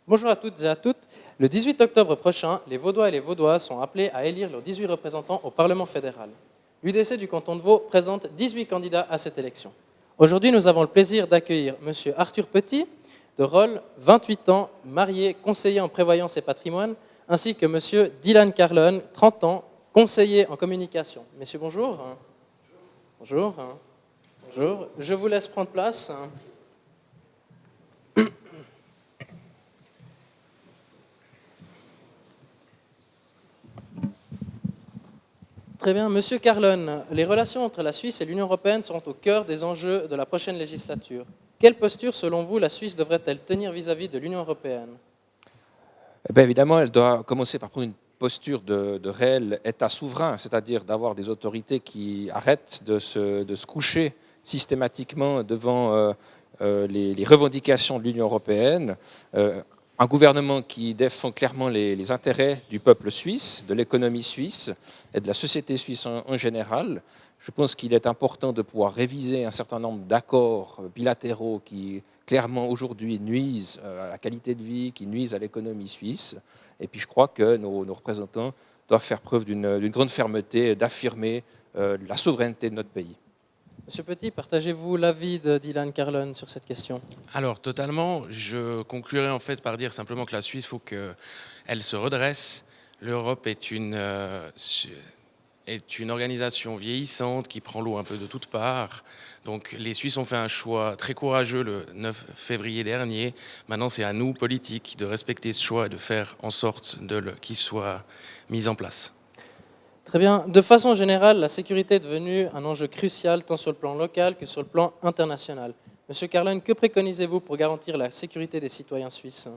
Bonjour à toutes et à toutes. Le 18 octobre prochain, les Vaudois et les Vaudoises sont appelés à élire leurs 18 représentants au Parlement fédéral. L'UDC du canton de Vaud présente 18 candidats à cette élection. Aujourd'hui, nous avons le plaisir d'accueillir M. Arthur Petit, de Rolle, 28 ans, marié, conseiller en prévoyance et patrimoine, ainsi que M. Dylan Carlon, 30 ans, conseiller en communication. Messieurs, bonjour. Bonjour. Bonjour. Je vous laisse prendre place. Très bien. Monsieur Carlon, les relations entre la Suisse et l'Union européenne seront au cœur des enjeux de la prochaine législature. Quelle posture, selon vous, la Suisse devrait-elle tenir vis-à-vis de l'Union européenne ? Évidemment, elle doit commencer par prendre une posture de réel État souverain, c'est-à-dire d'avoir des autorités qui arrêtent de se coucher systématiquement devant les revendications de l'Union européenne. Un gouvernement qui défend clairement les intérêts du peuple suisse, de l'économie suisse et de la société suisse en général. Je pense qu'il est important de pouvoir réviser un certain nombre d'accords bilatéraux qui, clairement, aujourd'hui, nuisent à la qualité de vie, qui nuisent à l'économie suisse. Et puis, je crois que nos représentants doivent faire preuve d'une grande fermeté, d'affirmer la souveraineté de notre pays. Monsieur Petit, partagez-vous l'avis de Dylan Carlon sur cette question ? Alors, totalement. Je conclurai en fait par dire simplement que la Suisse, il faut qu'elle se redresse. L'Europe est une organisation vieillissante qui prend l'eau un peu de toutes parts. Donc les Suisses ont fait un choix très courageux le 9 février dernier. Maintenant, c'est à nous, politiques, de respecter ce choix et de faire en sorte qu'il soit mis en place. Très bien. De façon générale, la sécurité est devenue un enjeu crucial tant sur le plan local que sur le plan international. Monsieur Carlon, que préconisez-vous pour garantir la sécurité des citoyens suisses ?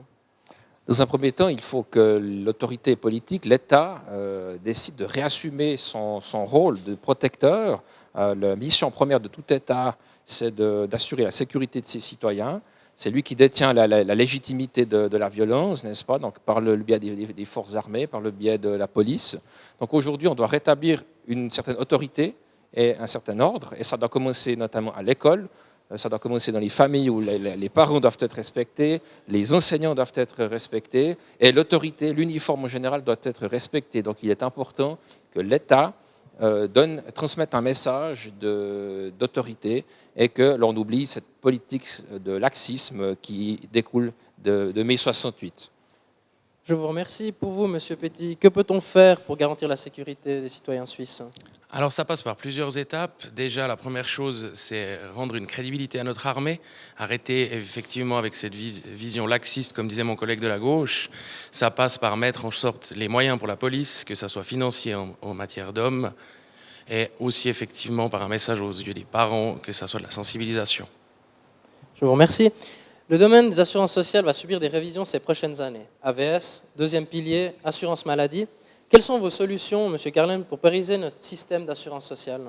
Dans un premier temps, il faut que l'autorité politique, l'État, décide de réassumer son rôle de protecteur. La mission première de tout État, c'est d'assurer la sécurité de ses citoyens. C'est lui qui détient la légitimité de la violence, n'est-ce pas? Donc, par le biais des forces armées, par le biais de la police. Donc aujourd'hui, on doit rétablir une certaine autorité et un certain ordre, et ça doit commencer notamment à l'école. Ça doit commencer dans les familles où les parents doivent être respectés, les enseignants doivent être respectés, et l'autorité, l'uniforme en général doit être respecté. Donc il est important que l'État transmette un message d'autorité et que l'on oublie cette politique de laxisme qui découle de mai 68. Je vous remercie. Pour vous, Monsieur Petit, que peut-on faire pour garantir la sécurité des citoyens suisses ? Alors ça passe par plusieurs étapes. Déjà, la première chose, c'est rendre une crédibilité à notre armée, arrêter effectivement avec cette vision laxiste, comme disait mon collègue de la gauche. Ça passe par mettre en sorte les moyens pour la police, que ça soit financier en matière d'hommes, et aussi effectivement par un message aux yeux des parents, que ça soit de la sensibilisation. Je vous remercie. Le domaine des assurances sociales va subir des révisions ces prochaines années. AVS, deuxième pilier, assurance maladie. Quelles sont vos solutions, M. Carlin, pour pérenniser notre système d'assurance sociale ?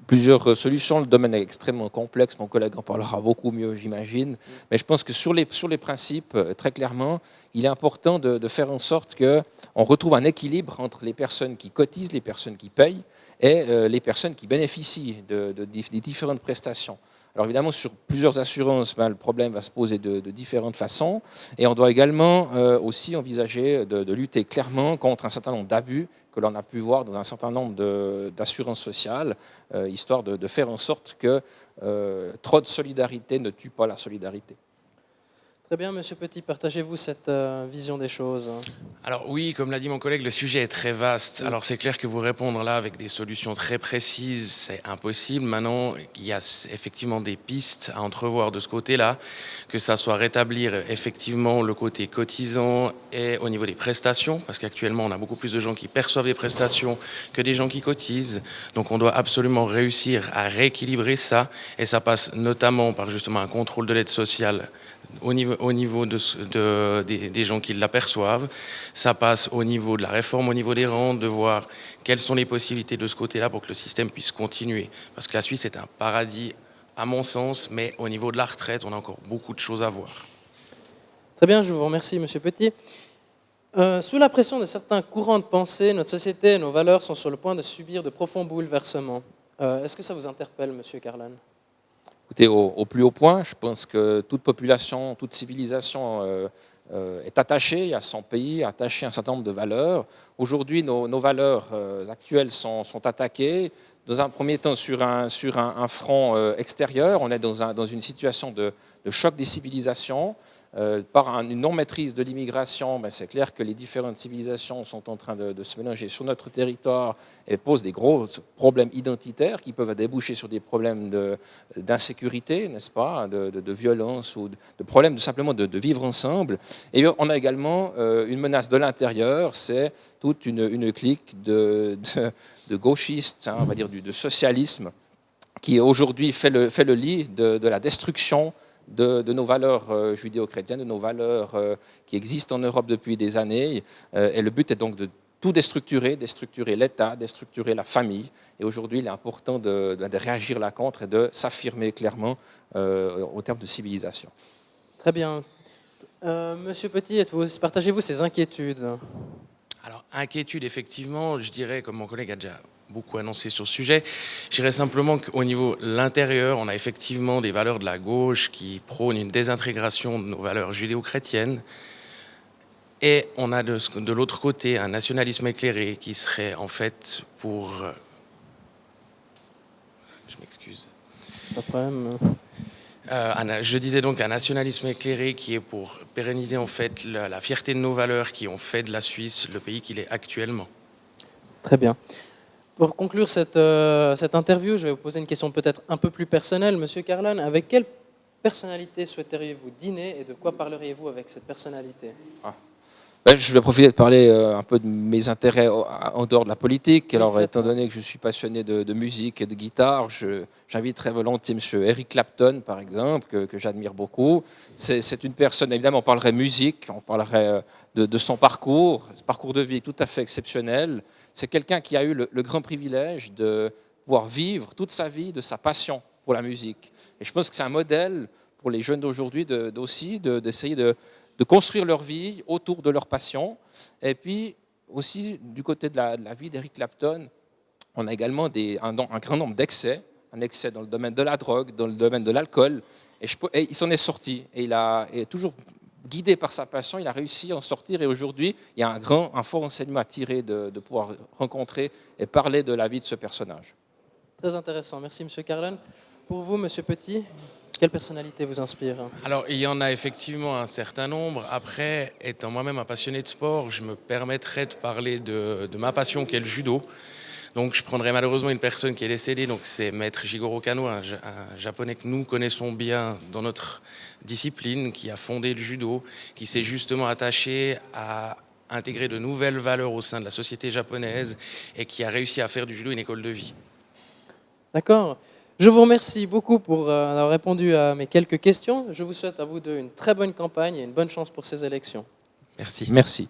Plusieurs solutions. Le domaine est extrêmement complexe. Mon collègue en parlera beaucoup mieux, j'imagine. Mais je pense que sur les principes, très clairement, il est important de faire en sorte qu'on retrouve un équilibre entre les personnes qui cotisent, les personnes qui payent et les personnes qui bénéficient des différentes prestations. Alors évidemment, sur plusieurs assurances, le problème va se poser de différentes façons. Et on doit également aussi envisager de lutter clairement contre un certain nombre d'abus que l'on a pu voir dans un certain nombre d'assurances sociales, histoire de faire en sorte que trop de solidarité ne tue pas la solidarité. Très bien, Monsieur Petit, partagez-vous cette vision des choses ? Alors oui, comme l'a dit mon collègue, le sujet est très vaste. Alors c'est clair que vous répondre là avec des solutions très précises, c'est impossible. Maintenant, il y a effectivement des pistes à entrevoir de ce côté-là, que ça soit rétablir effectivement le côté cotisant et au niveau des prestations, parce qu'actuellement on a beaucoup plus de gens qui perçoivent des prestations que des gens qui cotisent. Donc on doit absolument réussir à rééquilibrer ça, et ça passe notamment par justement un contrôle de l'aide sociale au niveau des gens qui l'aperçoivent. Ça passe au niveau de la réforme, au niveau des rentes, de voir quelles sont les possibilités de ce côté-là pour que le système puisse continuer. Parce que la Suisse est un paradis, à mon sens, mais au niveau de la retraite, on a encore beaucoup de choses à voir. Très bien, je vous remercie, Monsieur Petit. Sous la pression de certains courants de pensée, notre société et nos valeurs sont sur le point de subir de profonds bouleversements. Est-ce que ça vous interpelle, Monsieur Carlin ? Écoutez, au plus haut point, je pense que toute population, toute civilisation est attaché à son pays, attaché à un certain nombre de valeurs. Aujourd'hui, nos valeurs actuelles sont attaquées. Dans un premier temps, sur un front extérieur, on est dans une situation de choc des civilisations. Par une non-maîtrise de l'immigration, c'est clair que les différentes civilisations sont en train de se mélanger sur notre territoire et posent des gros problèmes identitaires qui peuvent déboucher sur des problèmes d'insécurité, n'est-ce pas, de violence ou de problèmes simplement de vivre ensemble. Et on a également une menace de l'intérieur, c'est toute une clique de gauchistes, on va dire de socialisme, qui aujourd'hui fait le lit de la destruction de nos valeurs judéo-chrétiennes, de nos valeurs qui existent en Europe depuis des années. Et le but est donc de tout déstructurer l'État, déstructurer la famille. Et aujourd'hui, il est important de réagir là contre et de s'affirmer clairement au terme de civilisation. Très bien. Monsieur Petit, partagez-vous ces inquiétudes? Alors, inquiétude, effectivement, je dirais, comme mon collègue a déjà beaucoup annoncé sur ce sujet, je dirais simplement qu'au niveau de l'intérieur, on a effectivement des valeurs de la gauche qui prônent une désintégration de nos valeurs judéo-chrétiennes. Et on a de l'autre côté un nationalisme éclairé qui serait en fait pour... Je m'excuse. Pas de problème. Je disais donc un nationalisme éclairé qui est pour pérenniser en fait la fierté de nos valeurs qui ont fait de la Suisse le pays qu'il est actuellement. Très bien. Pour conclure cette interview, je vais vous poser une question peut-être un peu plus personnelle. Monsieur Carlon, avec quelle personnalité souhaiteriez-vous dîner et de quoi parleriez-vous avec cette personnalité? Je vais profiter de parler un peu de mes intérêts en dehors de la politique. Alors, étant donné que je suis passionné de musique et de guitare, j'inviterais volontiers M. Eric Clapton, par exemple, que j'admire beaucoup. C'est une personne, évidemment, on parlerait musique, on parlerait de son parcours de vie tout à fait exceptionnel. C'est quelqu'un qui a eu le grand privilège de pouvoir vivre toute sa vie de sa passion pour la musique. Et je pense que c'est un modèle pour les jeunes d'aujourd'hui d'essayer de construire leur vie autour de leur passion. Et puis aussi, du côté de la vie d'Eric Clapton, on a également un grand nombre d'excès, un excès dans le domaine de la drogue, dans le domaine de l'alcool, et il s'en est sorti. Et il est toujours guidé par sa passion, il a réussi à en sortir, et aujourd'hui, il y a un fort enseignement à tirer de pouvoir rencontrer et parler de la vie de ce personnage. Très intéressant. Merci, Monsieur Carlon. Pour vous, Monsieur Petit, quelle personnalité vous inspire? Alors, il y en a effectivement un certain nombre. Après, étant moi-même un passionné de sport, je me permettrais de parler de ma passion qui est le judo. Donc, je prendrais malheureusement une personne qui est décédée, donc c'est Maître Jigoro Kano, un japonais que nous connaissons bien dans notre discipline, qui a fondé le judo, qui s'est justement attaché à intégrer de nouvelles valeurs au sein de la société japonaise et qui a réussi à faire du judo une école de vie. D'accord. Je vous remercie beaucoup pour avoir répondu à mes quelques questions. Je vous souhaite à vous deux une très bonne campagne et une bonne chance pour ces élections. Merci. Merci.